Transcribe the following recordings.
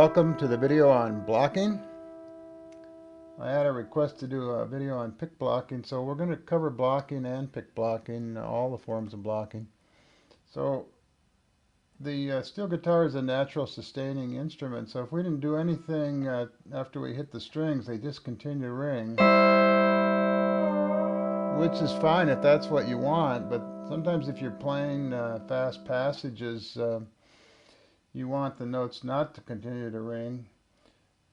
welcome to the video on blocking. I had a request to do a video on pick blocking, so we're going to cover blocking and pick blocking, all the forms of blocking. So the steel guitar is a natural sustaining instrument, so if we didn't do anything after we hit the strings, they just continue to ring, which is fine if that's what you want, but sometimes if you're playing fast passages, you want the notes not to continue to ring.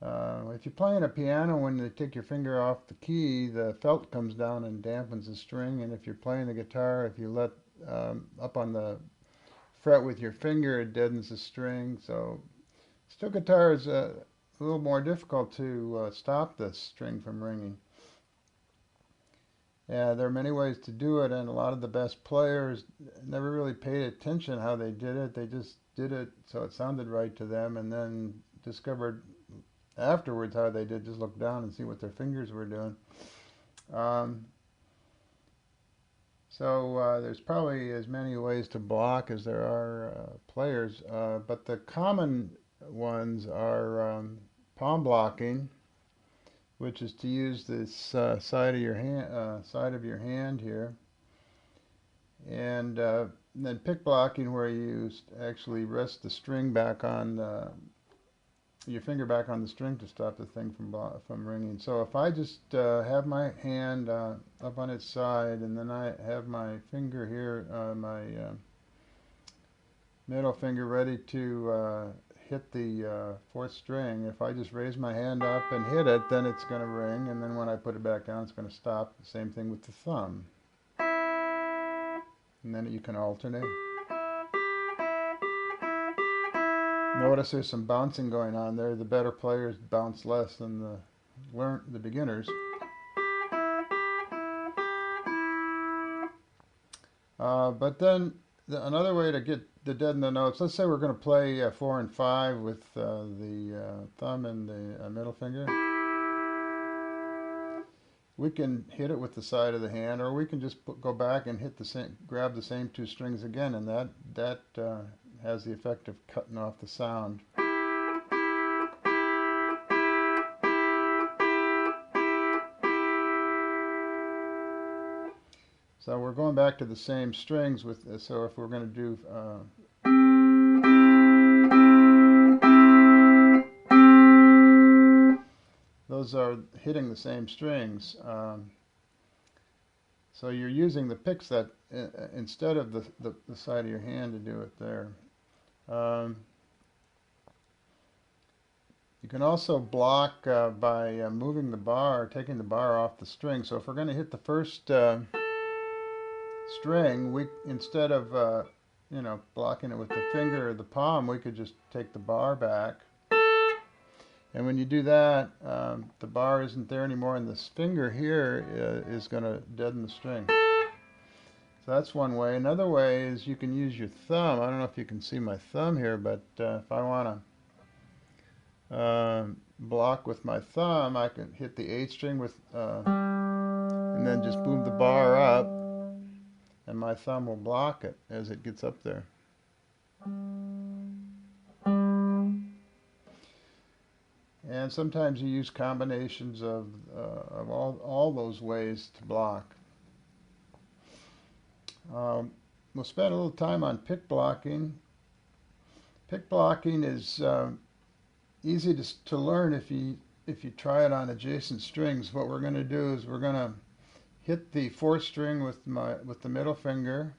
If you're playing a piano, when you take your finger off the key, the felt comes down and dampens the string. And if you're playing the guitar, if you let up on the fret with your finger, it deadens the string. So steel guitar is a little more difficult to stop the string from ringing. Yeah, there are many ways to do it, and a lot of the best players never really paid attention how they did it. They just did it so it sounded right to them, and then discovered afterwards how they did. Just look down and see what their fingers were doing. So there's probably as many ways to block as there are players, but the common ones are palm blocking, which is to use this side of your hand here, and then pick blocking, where you actually rest the string back on your finger back on the string to stop the thing from ringing. So if I just have my hand up on its side, and then I have my finger here, my middle finger, ready to hit the fourth string. If I just raise my hand up and hit it, then it's going to ring, and then when I put it back down, it's going to stop. Same thing with the thumb. And then you can alternate. Notice there's some bouncing going on there. The better players bounce less than the beginners. But then another way to get the deaden the notes, let's say we're going to play 4 and 5 with the thumb and the middle finger. We can hit it with the side of the hand, or we can just go back and grab the same two strings again, and that has the effect of cutting off the sound. So we're going back to the same strings with. So if we're going to do those are hitting the same strings. So you're using the picks that instead of the side of your hand to do it there. You can also block by moving the bar, taking the bar off the string. So if we're going to hit the first string, instead of blocking it with the finger or the palm, we could just take the bar back. And when you do that, the bar isn't there anymore, and this finger here is going to deaden the string. So that's one way. Another way is you can use your thumb. I don't know if you can see my thumb here, but if I want to block with my thumb, I can hit the 8th string and then just boom the bar up, and my thumb will block it as it gets up there. And sometimes you use combinations of all those ways to block. We'll spend a little time on pick blocking. Pick blocking is easy to learn if you try it on adjacent strings. What we're going to do is we're going to hit the 4th string with the middle finger.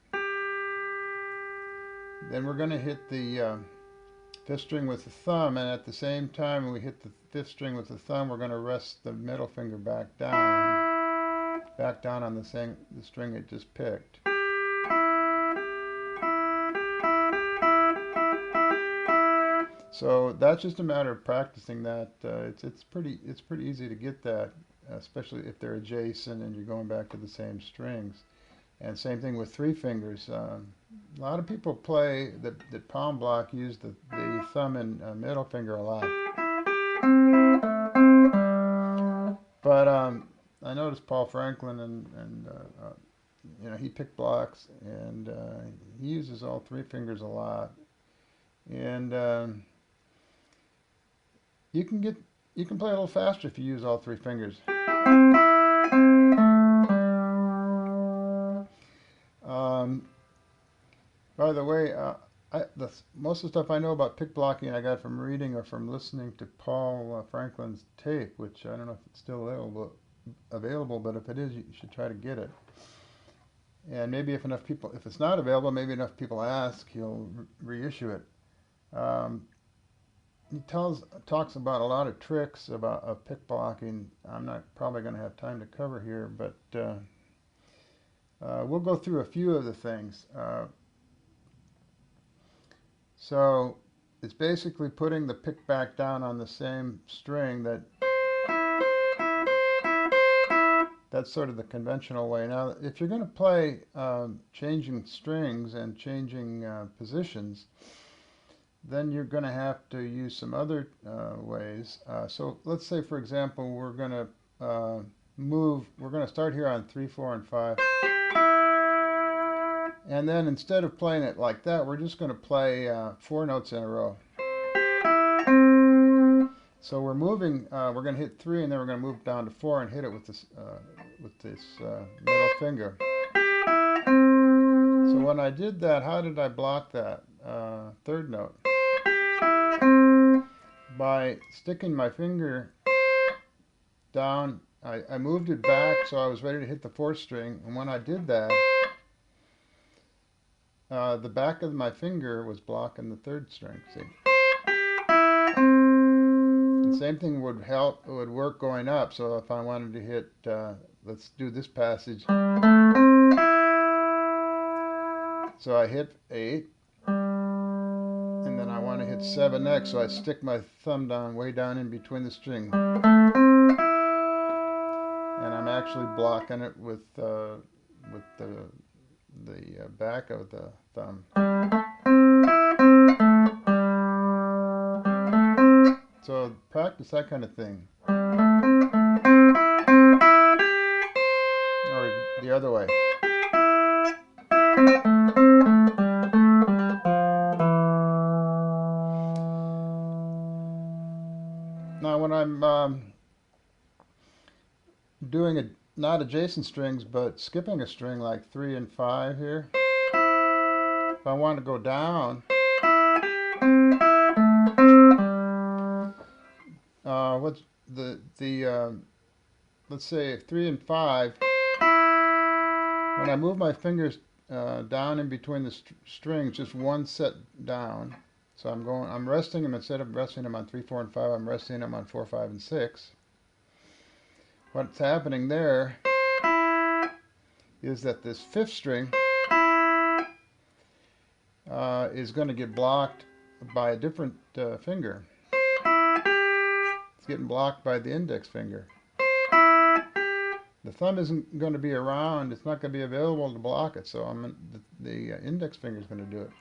Then we're going to hit the 5th string with the thumb, and at the same time when we hit the 5th string with the thumb, we're going to rest the middle finger back down on the string it just picked. So that's just a matter of practicing that. It's pretty easy to get that, especially if they're adjacent and you're going back to the same strings. And same thing with 3 fingers. A lot of people play that palm block use the thumb and middle finger a lot. But I noticed Paul Franklin and he pick blocks, and he uses all 3 fingers a lot. And you can play a little faster if you use all three fingers. By the way, most of the stuff I know about pick blocking I got from reading or from listening to Paul Franklin's tape, which I don't know if it's still available, but if it is, you should try to get it. And maybe if it's not available, maybe enough people ask, he'll reissue it. He talks about a lot of tricks of pick blocking. I'm not probably going to have time to cover here, but we'll go through a few of the things. So it's basically putting the pick back down on the same string that's sort of the conventional way. Now, if you're going to play changing strings and changing positions, then you're going to have to use some other ways. So let's say, for example, we're going to start here on 3, 4, and 5. And then instead of playing it like that, we're just going to play 4 notes in a row. So we're moving, we're going to hit 3 and then we're going to move down to 4 and hit it with this middle finger. So when I did that, how did I block that third note? By sticking my finger down, I moved it back so I was ready to hit the 4th string, and when I did that, the back of my finger was blocking the 3rd string. See? The same thing would work going up. So if I wanted to hit, let's do this passage. So I hit 8, and then I want to hit 7 next. So I stick my thumb down, way down in between the string, and I'm actually blocking it with the back of the thumb. So practice that kind of thing. Or the other way. Now when I'm doing not adjacent strings, but skipping a string like 3 and 5 here, if I want to go down, what's let's say 3 and 5, when I move my fingers down in between the strings, just one set down. So I'm resting them, instead of resting them on 3, 4, and 5, I'm resting them on 4, 5, and 6. What's happening there is that this 5th string is going to get blocked by a different finger. It's getting blocked by the index finger. The thumb isn't going to be around. It's not going to be available to block it. So the index finger is going to do it.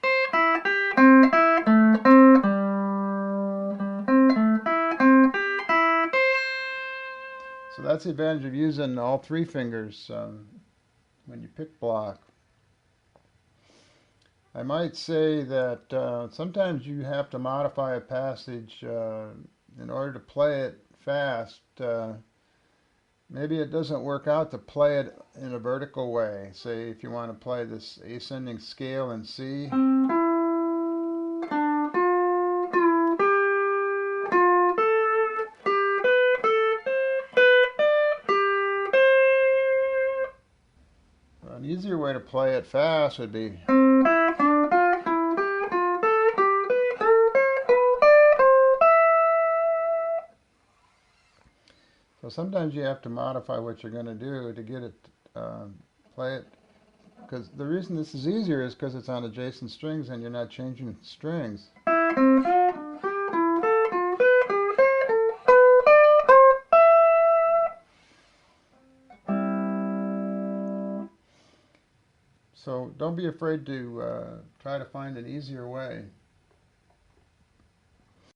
So that's the advantage of using all 3 fingers when you pick block. I might say that sometimes you have to modify a passage in order to play it fast. Maybe it doesn't work out to play it in a vertical way. Say if you want to play this ascending scale in C. An easier way to play it fast would be so sometimes you have to modify what you're going to do to get it, play it, because the reason this is easier is because it's on adjacent strings and you're not changing strings. So don't be afraid to try to find an easier way.